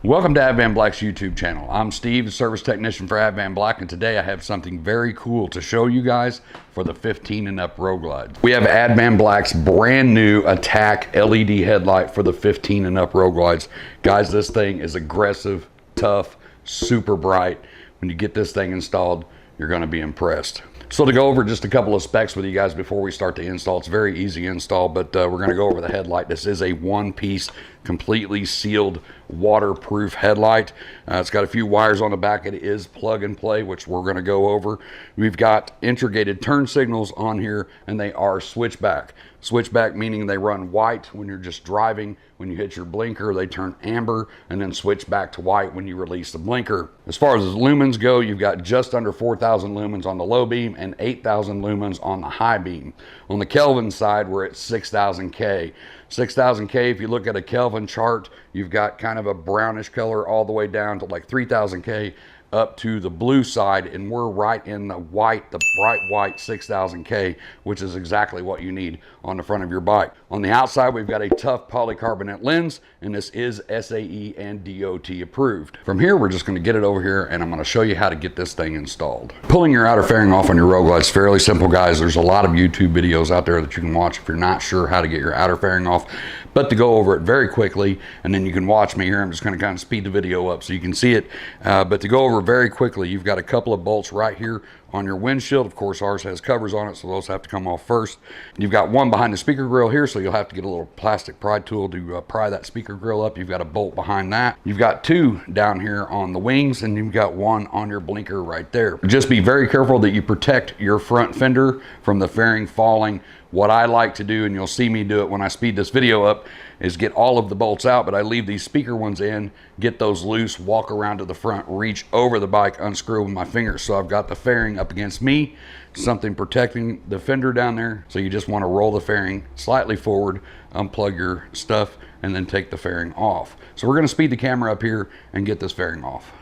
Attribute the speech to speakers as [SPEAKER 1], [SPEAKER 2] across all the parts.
[SPEAKER 1] Welcome to Advanblack's YouTube channel. I'm Steve, the service technician for Advanblack, and today I have something very cool to show you guys for the 15 and up Road Glides. We have Advanblack's brand new ATTACK LED headlight for the 15 and up Road Glides. Guys, this thing is aggressive, tough, super bright. When you get this thing installed, you're going to be impressed. So to go over just a couple of specs with you guys before we start the install, it's very easy install, but we're going to go over the headlight. This is a one-piece, completely sealed, waterproof headlight. It's got a few wires on the back. It is plug and play, which we're going to go over. We've got integrated turn signals on here, and they are switchback. Switchback meaning they run white when you're just driving. When you hit your blinker, they turn amber and then switch back to white when you release the blinker. As far as the lumens go, you've got just under 4,000 lumens on the low beam and 8,000 lumens on the high beam. On the Kelvin side, we're at 6,000 K. 6,000 K, if you look at a Kelvin chart, you've got kind of a brownish color all the way down to like 3,000 K up to the blue side, and we're right in the white, the bright white 6,000 K, which is exactly what you need on the front of your bike. On the outside, we've got a tough polycarbonate lens, and this is SAE and DOT approved. From here, we're just going to get it over here, and I'm going to show you how to get this thing installed. Pulling your outer fairing off on your Road Glide is fairly simple, guys. There's a lot of YouTube videos out there that you can watch if you're not sure how to get your outer fairing off. But to go over it very quickly, and then you can watch me here, I'm just going to kind of speed the video up so you can see it. But to go over very quickly, you've got a couple of bolts right here on your windshield. Of course, ours has covers on it, so those have to come off first. You've got one behind the speaker grill here, so you'll have to get a little plastic pry tool to pry that speaker grill up. You've got a bolt behind that. You've got two down here on the wings, and you've got one on your blinker right there. Just be very careful that you protect your front fender from the fairing falling. What I like to do, and you'll see me do it when I speed this video up, is get all of the bolts out, but I leave these speaker ones in, get those loose, walk around to the front, reach over the bike, unscrew with my fingers. So I've got the fairing up against me, something protecting the fender down there. So you just want to roll the fairing slightly forward, unplug your stuff, and then take the fairing off. So we're going to speed the camera up here and get this fairing off.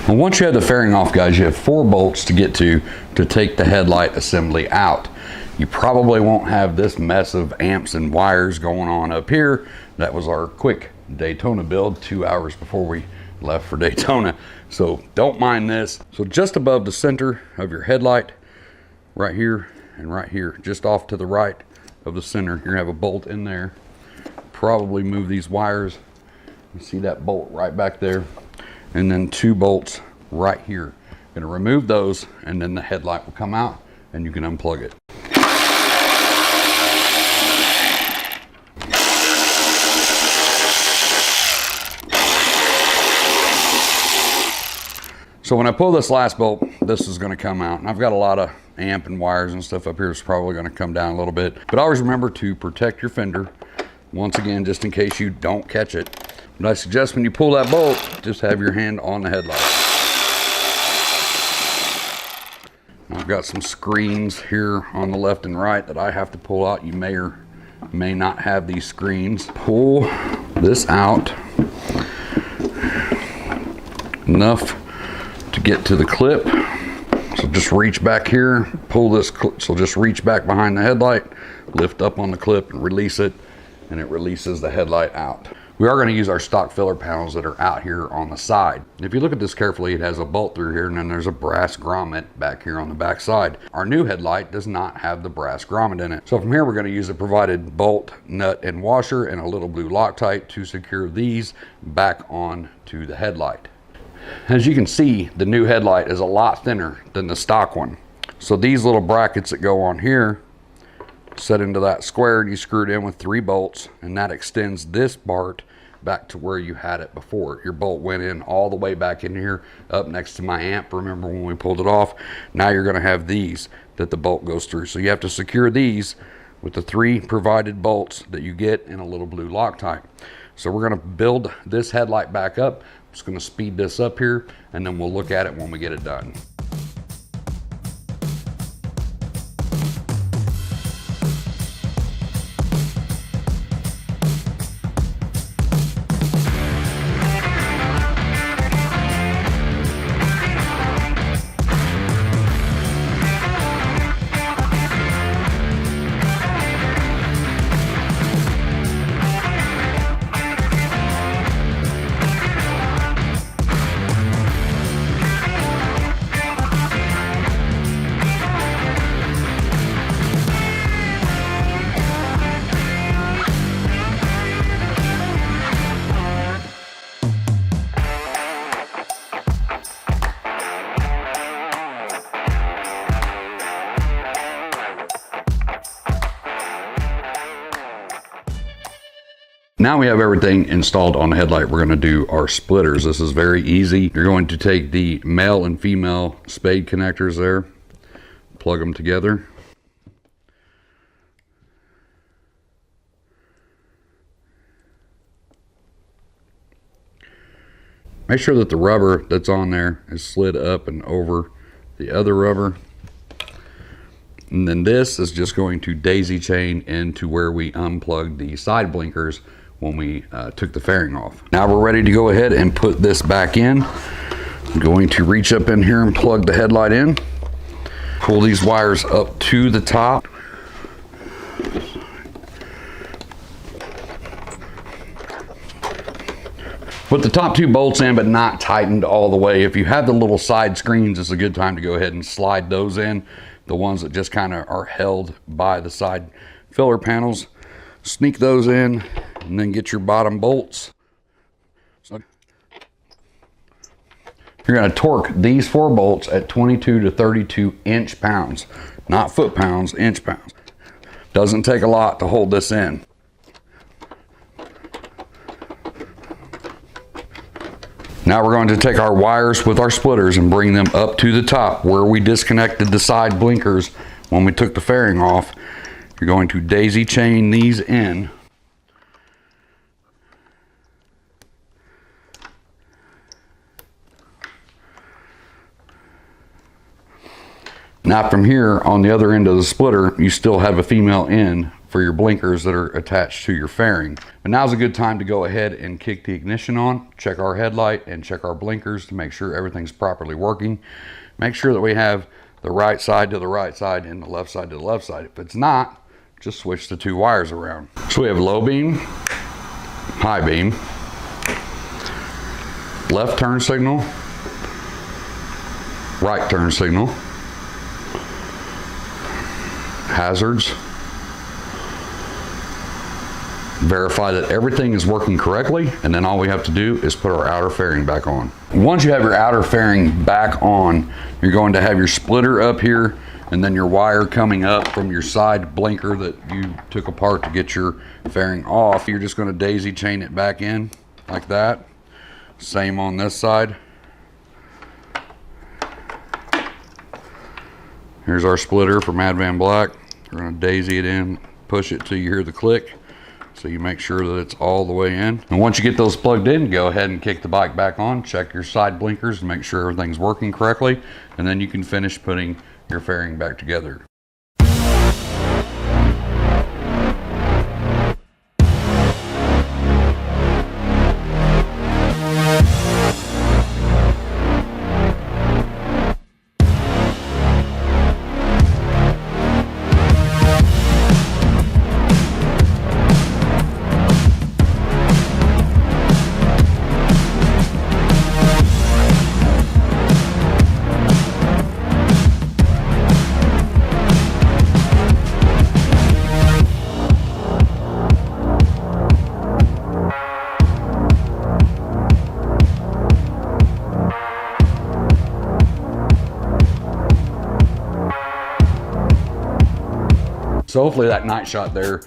[SPEAKER 1] Well, once you have the fairing off, guys, you have 4 bolts to get to take the headlight assembly out. You probably won't have this mess of amps and wires going on up here. That was our quick Daytona build 2 hours before we left for Daytona. So don't mind this. So just above the center of your headlight, right here and right here, just off to the right of the center, you're gonna have a bolt in there. Probably move these wires. You see that bolt right back there. And then 2 bolts right here. Gonna remove those, and then the headlight will come out and you can unplug it. So when I pull this last bolt, this is gonna come out. And I've got a lot of amp and wires and stuff up here. It's probably gonna come down a little bit. But always remember to protect your fender. Once again, just in case you don't catch it. But I suggest when you pull that bolt, just have your hand on the headlight. I've got some screens here on the left and right that I have to pull out. You may or may not have these screens. Pull this out enough to get to the clip. So just reach back here, pull this, so just reach back behind the headlight, lift up on the clip and release it, and it releases the headlight out. We are going to use our stock filler panels that are out here on the side. If you look at this carefully, it has a bolt through here, and then there's a brass grommet back here on the back side. Our new headlight does not have the brass grommet in it. So from here, we're going to use a provided bolt, nut, and washer, and a little blue Loctite to secure these back on to the headlight. As you can see, the new headlight is a lot thinner than the stock one. So these little brackets that go on here set into that square, and you screw it in with 3 bolts, and that extends this part back to where you had it before. Your bolt went in all the way back in here up next to my amp. Remember when we pulled it off? Now you're going to have these that the bolt goes through. So you have to secure these with the 3 provided bolts that you get in a little blue Loctite. So we're going to build this headlight back up. I'm just going to speed this up here, and then we'll look at it when we get it done. Now we have everything installed on the headlight. We're going to do our splitters. This is very easy. You're going to take the male and female spade connectors there, plug them together. Make sure that the rubber that's on there is slid up and over the other rubber. And then this is just going to daisy chain into where we unplugged the side blinkers when we took the fairing off. Now we're ready to go ahead and put this back in. I'm going to reach up in here and plug the headlight in. Pull these wires up to the top. Put the top 2 bolts in, but not tightened all the way. If you have the little side screens, it's a good time to go ahead and slide those in. The ones that just kind of are held by the side filler panels. Sneak those in, and then get your bottom bolts. So you're going to torque these 4 bolts at 22 to 32 inch-pounds. Not foot-pounds, inch-pounds. Doesn't take a lot to hold this in. Now we're going to take our wires with our splitters and bring them up to the top where we disconnected the side blinkers when we took the fairing off. You're going to daisy chain these in. Now from here on the other end of the splitter, you still have a female end for your blinkers that are attached to your fairing. But now's a good time to go ahead and kick the ignition on, check our headlight and check our blinkers to make sure everything's properly working. Make sure that we have the right side to the right side and the left side to the left side. If it's not, just switch the 2 wires around. So we have low beam, high beam, left turn signal, right turn signal, hazards. Verify that everything is working correctly, and then all we have to do is put our outer fairing back on. Once you have your outer fairing back on, you're going to have your splitter up here, and then your wire coming up from your side blinker that you took apart to get your fairing off. You're just going to daisy chain it back in like that. Same on this side. Here's our splitter from Advanblack. We're going to daisy it in, push it till you hear the click. So you make sure that it's all the way in. And once you get those plugged in, go ahead and kick the bike back on, check your side blinkers and make sure everything's working correctly. And then you can finish putting your fairing back together. So hopefully that night shot there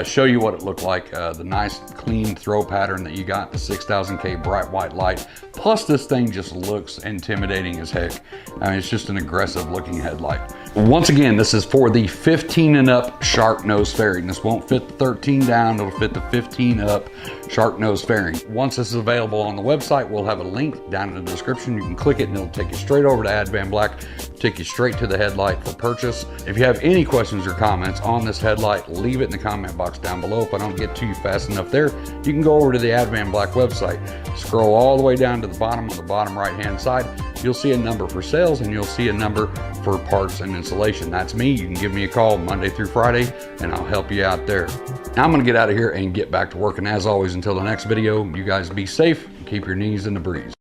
[SPEAKER 1] show you what it looked like, the nice clean throw pattern that you got, the 6000K bright white light. Plus this thing just looks intimidating as heck. I mean, it's just an aggressive looking headlight. Once again, this is for the 15 and up shark nose fairing. This won't fit the 13 down, it'll fit the 15 up shark nose fairing. Once this is available on the website, we'll have a link down in the description. You can click it and it'll take you straight over to Advanblack, take you straight to the headlight for purchase. If you have any questions or comments on this headlight, leave it in the comment box down below. If I don't get to you fast enough there, you can go over to the Advanblack website, scroll all the way down to the bottom on the bottom right hand side. You'll see a number for sales and you'll see a number for parts and installation. That's me. You can give me a call Monday through Friday and I'll help you out there. Now I'm gonna get out of here and get back to work. And as always, until the next video, you guys be safe and keep your knees in the breeze.